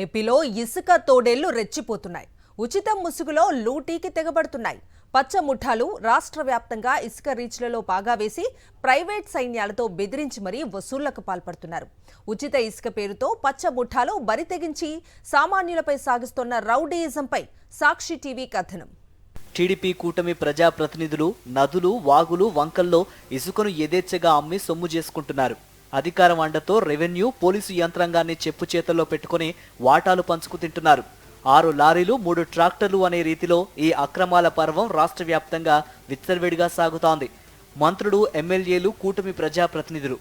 ఏపీలో ఇసుక తోడేళ్లు రెచ్చిపోతున్నాయి. ఉచిత ముసుగులో లూటీకి తెగబడుతున్నాయి. పచ్చ ముఠాలు రాష్ట్ర వ్యాప్తంగా ఇసుక రీచ్లలో పాగా వేసి ప్రైవేట్ సైన్యాలతో బెదిరించి మరీ వసూళ్లకు పాల్పడుతున్నారు. ఉచిత ఇసుక పేరుతో పచ్చ ముఠాలు బరితెగించి సామాన్యులపై సాగిస్తున్న రౌడీయిజంపై సాక్షి టీవీ కథనం. టీడీపీ కూటమి ప్రజాప్రతినిధులు నదులు, వాగులు, వంకల్లో ఇసుకను యథేచ్ఛగా అమ్మి సొమ్ము చేసుకుంటున్నారు. అధికారం అండతో రెవెన్యూ, పోలీసు యంత్రాంగాన్ని చెప్పు చేతల్లో పెట్టుకుని వాటాలు పంచుకు తింటున్నారు. 6 లారీలు 3 ట్రాక్టర్లు అనే రీతిలో ఈ అక్రమాల పర్వం రాష్ట్ర వ్యాప్తంగా విచ్చలవిడిగా సాగుతోంది. మంత్రులు, ఎమ్మెల్యేలు, కూటమి ప్రజాప్రతినిధులు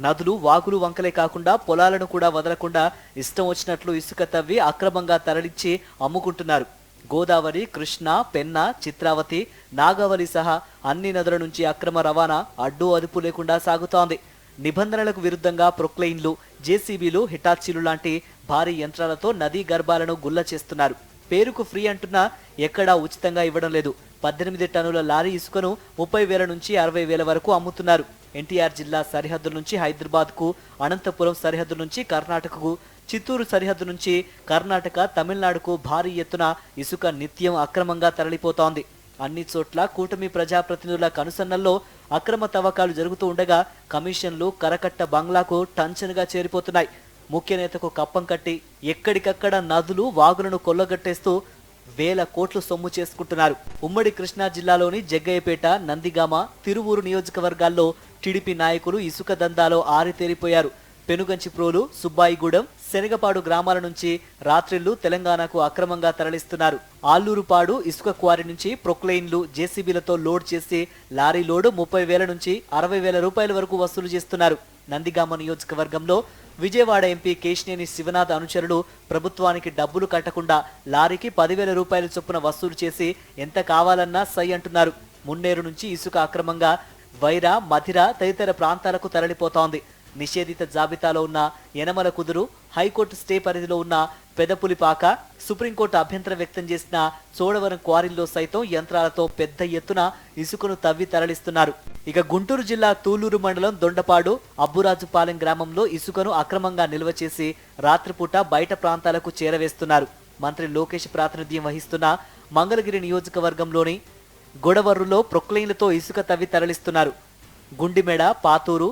నదులు, వాగులు, వంకలే కాకుండా పొలాలను కూడా వదలకుండా ఇష్టం వచ్చినట్లు ఇసుక తవ్వి అక్రమంగా తరలించి అమ్ముకుంటున్నారు. గోదావరి, కృష్ణ, పెన్నా, చిత్రావతి, నాగావళి సహా అన్ని నదుల నుంచి అక్రమ రవాణా అడ్డు అదుపు లేకుండా సాగుతోంది. నిబంధనలకు విరుద్ధంగా ప్రొక్లెయిన్లు, జేసీబీలు, హిటాచీలు లాంటి భారీ యంత్రాలతో నదీ గర్భాలను గుల్ల చేస్తున్నారు. పేరుకు ఫ్రీ అంటున్నా ఎక్కడా ఉచితంగా ఇవ్వడం లేదు. 18 టన్నుల లారీ ఇసుకను 30,000 నుంచి 60,000 వరకు అమ్ముతున్నారు. ఎన్టీఆర్ జిల్లా సరిహద్దుల నుంచి హైదరాబాద్కు, అనంతపురం సరిహద్దు నుంచి కర్ణాటకకు, చిత్తూరు సరిహద్దు నుంచి కర్ణాటక, తమిళనాడుకు భారీ ఎత్తున ఇసుక నిత్యం అక్రమంగా తరలిపోతోంది. అన్ని చోట్ల కూటమి ప్రజాప్రతినిధుల కనుసన్నల్లో అక్రమ తవ్వకాలు జరుగుతూ ఉండగా కమిషన్లు కరకట్ట బంగ్లాకు టంచనుగా చేరిపోతున్నాయి. ముఖ్య నేతకు కప్పం కట్టి ఎక్కడికక్కడ నదులు, వాగులను కొల్లగట్టేస్తూ వేల కోట్లు సొమ్ము చేసుకుంటున్నారు. ఉమ్మడి కృష్ణా జిల్లాలోని జగ్గయ్యపేట, నందిగామ, తిరువూరు నియోజకవర్గాల్లో టీడీపీ నాయకులు ఇసుక దందాలో ఆరితేరిపోయారు. పెనుగంచిప్రోలు, సుబ్బాయిగూడెం, శనగపాడు గ్రామాల నుంచి రాత్రిళ్లు తెలంగాణకు అక్రమంగా తరలిస్తున్నారు. ఆల్లూరుపాడు ఇసుక క్వారీ నుంచి ప్రొక్లెయిన్లు, జేసీబీలతో లోడ్ చేసి లారీ లోడు 30,000 నుంచి 60,000 రూపాయల వరకు వసూలు చేస్తున్నారు. నందిగామ నియోజకవర్గంలో విజయవాడ ఎంపీ కేశినేని శివనాథ్ అనుచరులు ప్రభుత్వానికి డబ్బులు కట్టకుండా లారీకి 10,000 రూపాయల చొప్పున వసూలు చేసి ఎంత కావాలన్నా సై అంటున్నారు. మున్నేరు నుంచి ఇసుక అక్రమంగా వైరా, మధిర తదితర ప్రాంతాలకు తరలిపోతోంది. నిషేధిత జాబితాలో ఉన్న యనమల కుదురు, హైకోర్టు స్టే పరిధిలో ఉన్న పెదపులిపాక, సుప్రీంకోర్టు అభ్యంతరం వ్యక్తం చేసిన చోడవరం క్వారీల్లో సైతం యంత్రాలతో పెద్ద ఎత్తున ఇసుకను తవ్వి తరలిస్తున్నారు. ఇక గుంటూరు జిల్లా తూలూరు మండలం దొండపాడు, అబ్బురాజుపాలెం గ్రామంలో ఇసుకను అక్రమంగా నిల్వ చేసి రాత్రిపూట బయట ప్రాంతాలకు చేరవేస్తున్నారు. మంత్రి లోకేష్ ప్రాతినిధ్యం వహిస్తున్న మంగళగిరి నియోజకవర్గంలోని గొడవర్రులో ప్రొక్లెయిన్లతో ఇసుక తవ్వి తరలిస్తున్నారు. గుండిమెడ, పాతూరు,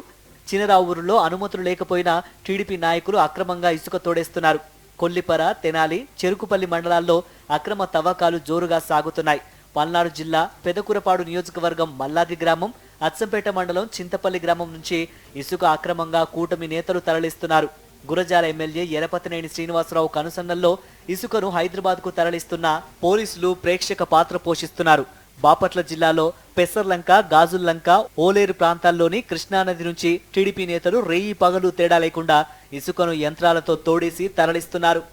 చినరావూరులో అనుమతులు లేకపోయినా టీడీపీ నాయకులు అక్రమంగా ఇసుక తోడేస్తున్నారు. కొల్లిపర, తెనాలి, చెరుకుపల్లి మండలాల్లో అక్రమ తవ్వకాలు జోరుగా సాగుతున్నాయి. పల్నాడు జిల్లా పెదకురపాడు నియోజకవర్గం మల్లాది గ్రామం, అచ్చంపేట మండలం చింతపల్లి గ్రామం నుంచి ఇసుక అక్రమంగా కూటమి నేతలు తరలిస్తున్నారు. గురజాల ఎమ్మెల్యే ఎరపతినేని శ్రీనివాసరావు కనుసన్నల్లో ఇసుకను హైదరాబాద్కు తరలిస్తున్న పోలీసులు ప్రేక్షక పాత్ర పోషిస్తున్నారు. బాపట్ల జిల్లాలో పెసర్లంక, గాజుల్లంక, ఓలేరు ప్రాంతాల్లోని కృష్ణానది నుంచి టీడీపీ నేతలు రేయి పగలు తేడా లేకుండా ఇసుకను యంత్రాలతో తోడేసి తరలిస్తున్నారు.